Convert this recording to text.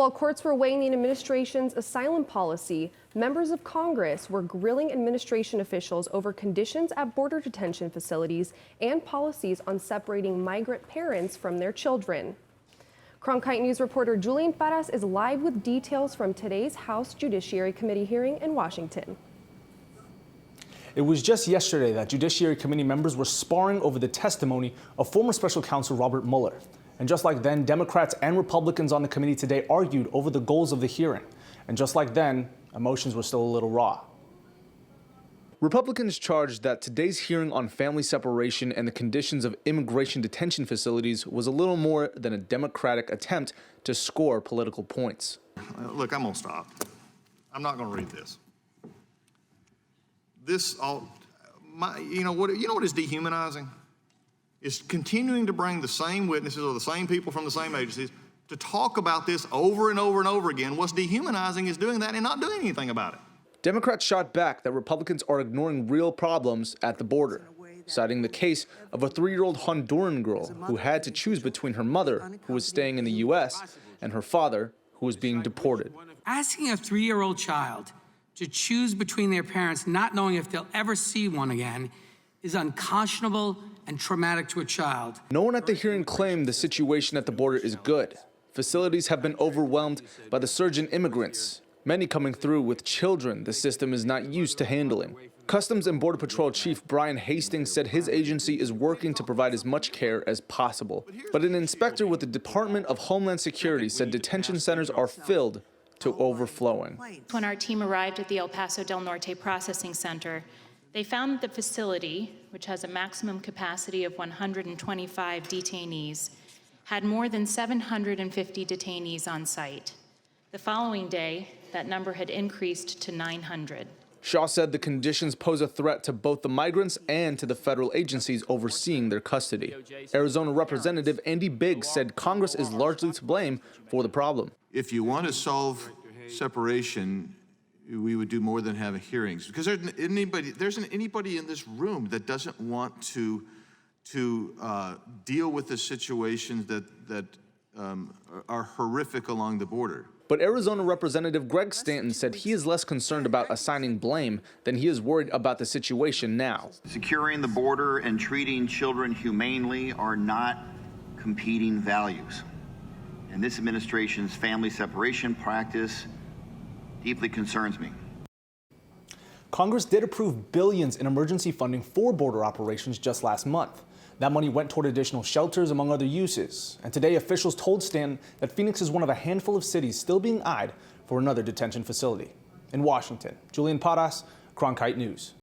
While courts were weighing the administration's asylum policy, members of Congress were grilling administration officials over conditions at border detention facilities and policies on separating migrant parents from their children. Cronkite News reporter Julian is live with details from today's House Judiciary Committee hearing in Washington. It was just yesterday that Judiciary Committee members were sparring over the testimony of former Special Counsel Robert Mueller. And just like then, Democrats and Republicans on the committee today argued over the goals of the hearing. And just like then, emotions were still a little raw. Republicans charged that today's hearing on family separation and the conditions of immigration detention facilities was a little more than a Democratic attempt to score political points. Look, I'm going to stop. I'm not going to read this. You know what is dehumanizing? Is continuing to bring the same witnesses or the same people from the same agencies to talk about this over and over and over again. What's dehumanizing is doing that and not doing anything about it. Democrats shot back that Republicans are ignoring real problems at the border, citing the case of a 3-year-old Honduran girl who had to choose between her mother, who was staying in the U.S., and her father, who was being deported. Asking a 3-year-old child to choose between their parents, not knowing if they'll ever see one again, is unconscionable and traumatic to a child. No one at the hearing claimed the situation at the border is good. Facilities have been overwhelmed by the surge in immigrants, many coming through with children the system is not used to handling. Customs and Border Patrol Chief Brian Hastings said his agency is working to provide as much care as possible. But an inspector with the Department of Homeland Security said detention centers are filled to overflowing. When our team arrived at the El Paso del Norte Processing Center, they found the facility, which has a maximum capacity of 125 detainees, had more than 750 detainees on site. The following day, that number had increased to 900. Shaw said the conditions pose a threat to both the migrants and to the federal agencies overseeing their custody. Arizona Representative Andy Biggs said Congress is largely to blame for the problem. If you want to solve separation, we would do more than have hearings, because there isn't anybody in this room that doesn't want to deal with the situations that are horrific along the border. But Arizona Representative Greg Stanton said he is less concerned about assigning blame than he is worried about the situation now. Securing the border and treating children humanely are not competing values. And this administration's family separation practice deeply concerns me. Congress did approve billions in emergency funding for border operations just last month. That money went toward additional shelters, among other uses. And today, officials told Stanton that Phoenix is one of a handful of cities still being eyed for another detention facility. In Washington, Julian Cronkite News.